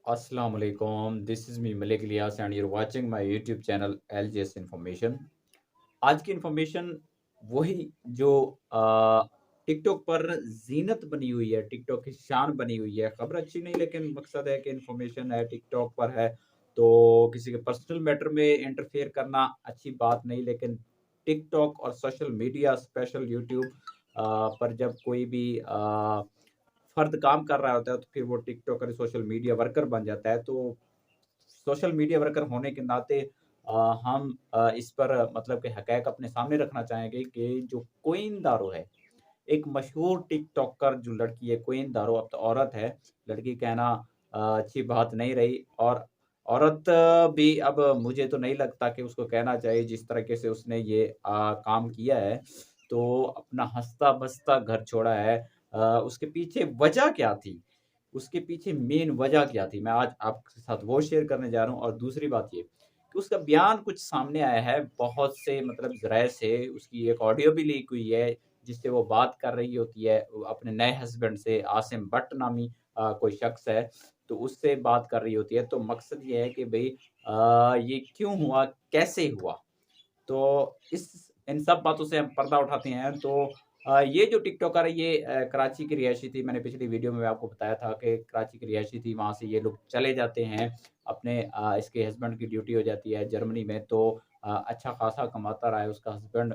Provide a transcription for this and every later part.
Assalamualaikum. This is me Malik Ilyas and you're watching my YouTube channel LJS Information. आज की information वही जो TikTok पर ज़ीनत बनी हुई है, टिकटॉक की शान बनी हुई है। खबर अच्छी नहीं लेकिन मकसद है कि इन्फॉर्मेशन है, टिकटॉक पर है, तो किसी के पर्सनल मैटर में इंटरफेयर करना अच्छी बात नहीं। लेकिन टिकटॉक और सोशल मीडिया स्पेशल यूट्यूब पर जब कोई भी फ़र्द काम कर रहा होता है, तो फिर वो टिकटॉकर, सोशल मीडिया वर्कर बन जाता है। तो सोशल मीडिया वर्कर होने के नाते हम इस पर मतलब के हक़ाइक़ अपने सामने रखना चाहेंगे कि जो क्वीन दारो है, एक मशहूर टिकटॉकर जो लड़की है क्वीन दारो, अब तो औरत है, लड़की कहना अच्छी बात नहीं रही। और औरत भी अब मुझे तो नहीं लगता कि उसको कहना चाहिए जिस तरीके से उसने ये काम किया है, तो अपना हँसता-बसता घर छोड़ा है। उसके पीछे वजह क्या थी? उसके पीछे मेन वजह क्या थी? मैं आज आपके साथ वो शेयर करने जा रहा हूँ। और दूसरी बात ये कि उसका बयान कुछ सामने आया है, बहुत से मतलब ज़राए से उसकी एक ऑडियो भी लीक हुई है, जिससे वो बात कर रही होती है अपने नए हस्बैंड से, आसिम भट्ट नामी कोई शख्स है, तो उससे बात कर रही होती है। तो मकसद ये है कि भई ये क्यों हुआ? कैसे हुआ? तो इस इन सब बातों से हम पर्दा उठाते हैं। तो ये जो टिकटॉकर है ये कराची की रिहायशी थी। मैंने पिछली वीडियो में आपको बताया था कि कराची की रिहायशी थी, वहाँ से ये लोग चले जाते हैं। अपने इसके हस्बैंड की ड्यूटी हो जाती है जर्मनी में, तो अच्छा खासा कमाता रहा है उसका हस्बैंड।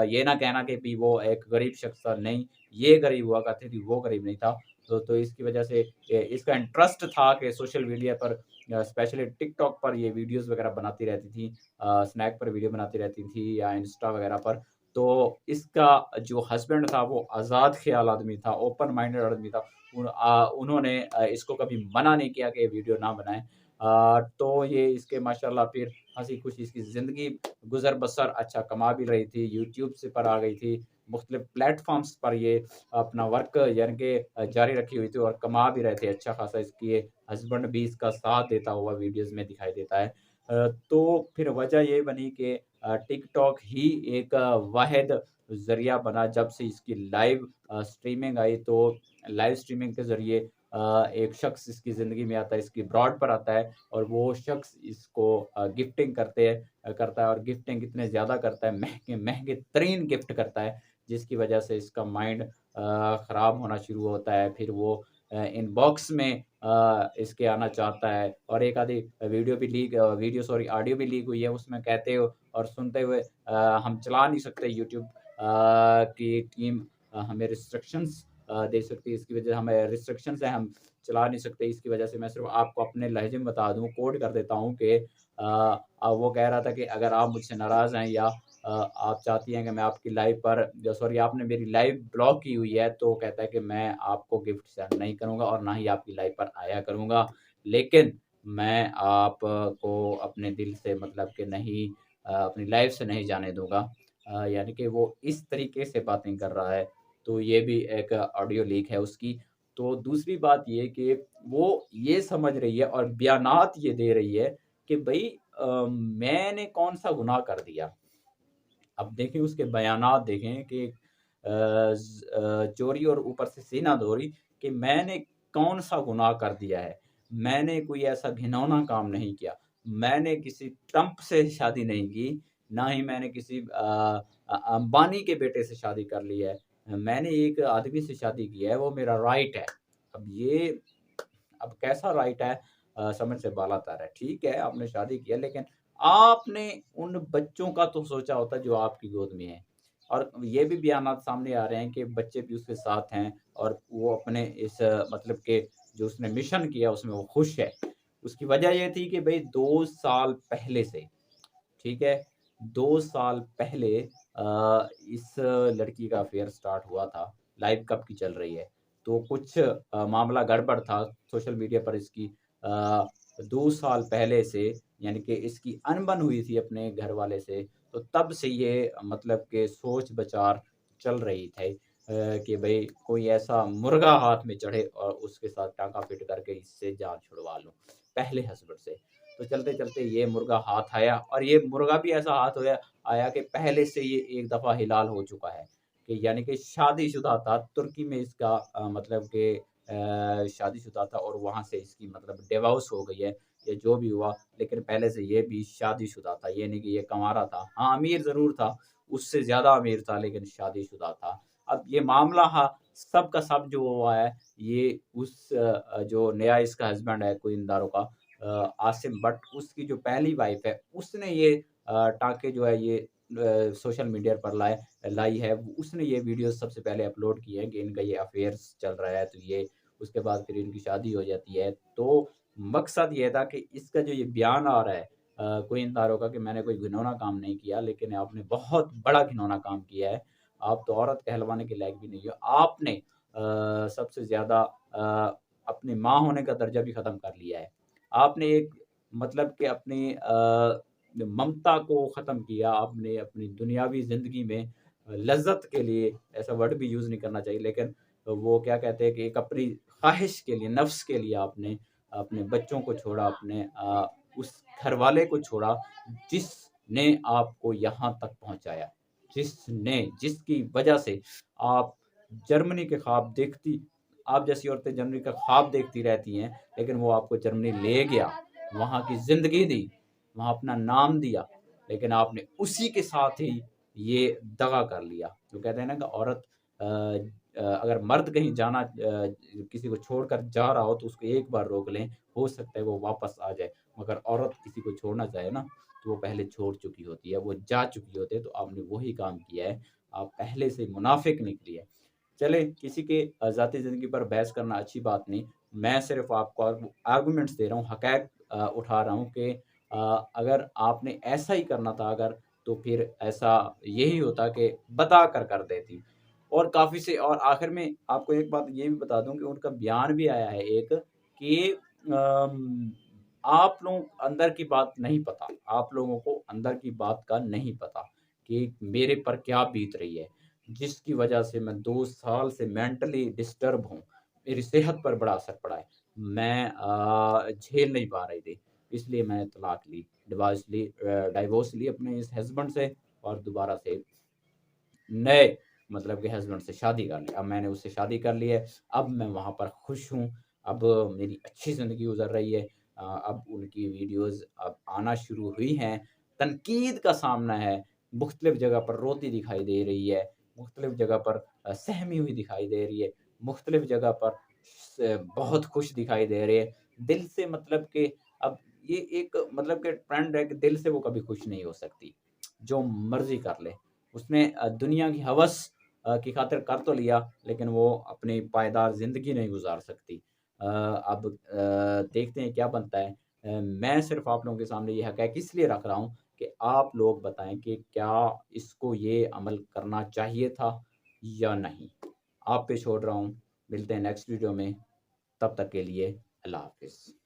ये ना कहना कि भई वो एक गरीब शख्स था, नहीं, ये गरीब हुआ करती थी, वो गरीब नहीं था। तो इसकी वजह से इसका इंटरेस्ट था कि सोशल मीडिया पर स्पेशली टिकटॉक पर ये वीडियोज़ वगैरह बनाती रहती थी। स्नैक पर वीडियो बनाती रहती थी या इंस्टा वगैरह पर। तो इसका जो हस्बैंड था वो आज़ाद ख़्याल आदमी था, ओपन माइंडेड आदमी था। उन्होंने इसको कभी मना नहीं किया कि ये वीडियो ना बनाएँ। तो ये इसके माशाल्लाह फिर हँसी-खुशी इसकी ज़िंदगी गुज़र-बसर अच्छा कमा भी रही थी, यूट्यूब से पर आ गई थी, मुख़्तलिफ़ प्लेटफ़ॉर्म्स पर ये अपना वर्क यानी कि जारी रखी हुई थी और कमा भी रहे थे अच्छा खासा। इसकी ये हस्बैंड भी इसका साथ देता हुआ वीडियोज़ में दिखाई देता है। तो फिर वजह ये बनी कि टिकटॉक ही एक वाहिद ज़रिया बना जब से इसकी लाइव स्ट्रीमिंग आई। तो लाइव स्ट्रीमिंग के ज़रिए एक शख्स इसकी ज़िंदगी में आता है, इसकी ब्रॉड पर आता है और वो शख्स इसको गिफ्टिंग करता है और गिफ्टिंग इतने ज़्यादा करता है, महँगे तरीन गिफ्ट करता है, जिसकी वजह से इसका माइंड ख़राब होना शुरू होता है। फिर वो इनबॉक्स में इसके आना चाहता है। और एक आधी ऑडियो भी लीक हुई है, उसमें कहते हो और सुनते हुए हम चला नहीं सकते यूट्यूब की टीम हमें रिस्ट्रिक्शंस दे सकती है। इसकी वजह हमें रिस्ट्रिक्शंस है, हम चला नहीं सकते। इसकी वजह से मैं सिर्फ़ आपको अपने लहज़े में बता दूँ, कोट कर देता हूँ कि वो कह रहा था कि अगर आप मुझसे नाराज़ हैं या आप चाहती हैं कि मैं आपकी लाइव पर या सॉरी आपने मेरी लाइव ब्लॉक की हुई है, तो कहता है कि मैं आपको गिफ्ट सेंड नहीं करूँगा और ना ही आपकी लाइव पर आया करूँगा। लेकिन मैं आपको अपने दिल से मतलब कि नहीं अपनी लाइफ से नहीं जाने दूँगा। यानी कि वो इस तरीके से बातें कर रहा है। तो ये भी एक ऑडियो लीक है उसकी। तो दूसरी बात ये कि वो ये समझ रही है और बयानात ये दे रही है कि भई मैंने कौन-सा गुनाह कर दिया? अब देखिए उसके बयानात देखें कि चोरी और ऊपर से सीना धोरी कि मैंने कौन-सा गुनाह कर दिया है। मैंने कोई ऐसा घिनौना काम नहीं किया। मैंने किसी ट्रंप से शादी नहीं की, ना ही मैंने किसी अंबानी के बेटे से शादी कर ली है। मैंने एक आदमी से शादी की है, वो मेरा राइट है। अब कैसा राइट है समझ से बाला-तर है। ठीक है, आपने शादी की है लेकिन आपने उन बच्चों का तो सोचा होता जो आपकी गोद में हैं। और ये भी बयानात सामने आ रहे हैं कि बच्चे भी उसके साथ हैं और वो अपने इस मतलब के जो उसने मिशन किया उसमें वो खुश है। उसकी वजह ये थी कि भई 2 साल पहले से, ठीक है? 2 साल पहले इस लड़की का अफ़ेयर स्टार्ट हुआ था। लाइव कब की चल रही है। तो कुछ मामला गड़बड़ था सोशल मीडिया पर इसकी अ, 2 साल पहले से यानी कि इसकी अनबन हुई थी अपने घरवाले से, तो तब से ये मतलब के सोच-विचार चल रही थे कि भई कोई ऐसा मुर्गा हाथ में चढ़े और उसके साथ टाँका फिट करके इससे जान छुड़वा लूँ, पहले हस्बैंड से। तो चलते-चलते ये मुर्गा हाथ आया और ये मुर्गा भी ऐसा हाथ होया आया कि पहले से ये एक दफ़ा हिलाल हो चुका है, कि यानी कि शादीशुदा था, तुर्की में इसका मतलब कि शादीशुदा था और वहाँ से इसकी मतलब डिवोर्स हो गई है, या जो भी हुआ, लेकिन पहले से ये भी शादीशुदा था, ये नहीं कि ये कंवारा था। हाँ, अमीर ज़रूर था, उससे ज़्यादा अमीर था लेकिन शादीशुदा था। अब ये मामला सब का सब जो हुआ है, ये उस जो नया इसका हस्बैंड है कोइन दारो का आसिम भट्ट, उसकी जो पहली वाइफ़ है, उसने ये टाँके जो है ये सोशल मीडिया पर लाई है। उसने ये वीडियो सबसे पहले अपलोड की है कि इनका ये अफ़ेयर्स चल रहा है, तो ये उसके बाद फिर इनकी शादी हो जाती है। तो मकसद ये था कि इसका जो ये बयान आ रहा है क्वीन तारो का कि मैंने कोई घिनौना काम नहीं किया, लेकिन आपने बहुत बड़ा घिनौना काम किया है। आप तो औरत कहलवाने के लायक भी नहीं हो। आपने सबसे ज़्यादा अपनी माँ होने का दर्जा भी ख़त्म कर लिया है। आपने एक मतलब कि अपनी ममता को ख़त्म किया, आपने अपनी दुनियावी ज़िंदगी में लज़्ज़त के लिए, ऐसा वर्ड भी यूज़ नहीं करना चाहिए, लेकिन वो क्या कहते हैं कि एक अपनी ख़्वाहिश के लिए, नफ़्स के लिए आपने अपने बच्चों को छोड़ा, अपने उस घरवाले को छोड़ा, जिसने आपको यहाँ तक पहुँचाया, जिसकी वजह से आप जर्मनी के ख्वाब देखती आप जैसी औरतें जर्मनी का ख्वाब देखती रहती हैं, लेकिन वो आपको जर्मनी ले गया, वहाँ की ज़िंदगी दी, वहाँ अपना नाम दिया, लेकिन आपने उसी के साथ ही ये दगा कर लिया। जो कहते हैं ना कि औरत अगर मर्द कहीं किसी को छोड़कर जा रहा हो तो उसको एक बार रोक लें, हो सकता है वो वापस आ जाए। मगर औरत किसी को छोड़ना चाहे ना, तो वो पहले छोड़ चुकी होती है, वो जा चुकी होती है, तो आपने वही काम किया है। आप पहले से मुनाफ़िक निकली है। चलें, किसी के ज़ाती ज़िंदगी पर बहस करना अच्छी बात नहीं। मैं सिर्फ़ आपको आर्गुमेंट्स दे रहा हूँ, हक़ाइक़ उठा रहा हूँ कि अगर आपने ऐसा ही करना था तो फिर ऐसा यही होता कि बता कर देती। और काफ़ी से और आखिर में आपको एक बात ये भी बता दूँ कि उनका बयान भी आया है एक कि आप लोग अंदर की बात नहीं पता, आप लोगों को अंदर की बात का नहीं पता कि मेरे पर क्या बीत रही है, जिसकी वजह से मैं 2 साल से मेंटली डिस्टर्ब हूँ। मेरी सेहत पर बड़ा असर पड़ा है। मैं झेल नहीं पा रही थी, इसलिए मैंने डाइवोर्स ली अपने इस हस्बैंड से और दोबारा से नए मतलब के हस्बैंड से शादी कर ली। अब मैंने उससे शादी कर ली है, अब मैं वहाँ पर खुश हूँ, अब मेरी अच्छी ज़िंदगी गुज़र रही है। अब उनकी वीडियोज़ अब आना शुरू हुई हैं, तनकीद का सामना है, मुख्तलिफ़ जगह पर रोती दिखाई दे रही है, मुख्तलिफ़ जगह पर सहमी हुई दिखाई दे रही है, मुख्तलिफ़ जगह पर बहुत खुश दिखाई दे रही है। दिल से मतलब कि अब ये एक मतलब कि ट्रेंड है कि दिल से वो कभी खुश नहीं हो सकती, जो मर्ज़ी कर ले। उसने दुनिया की हवस की खातिर कर तो लिया, लेकिन वो अपनी पायदार ज़िंदगी नहीं गुज़ार सकती। अब देखते हैं क्या बनता है। मैं सिर्फ़ आप लोगों के सामने ये हक़ाइक़ इसलिए रख रहा हूँ कि आप लोग बताएँ कि क्या इसको ये अमल करना चाहिए था या नहीं? आप पे छोड़ रहा हूँ। मिलते हैं नेक्स्ट वीडियो में, तब तक के लिए अल्लाह हाफ़िज़।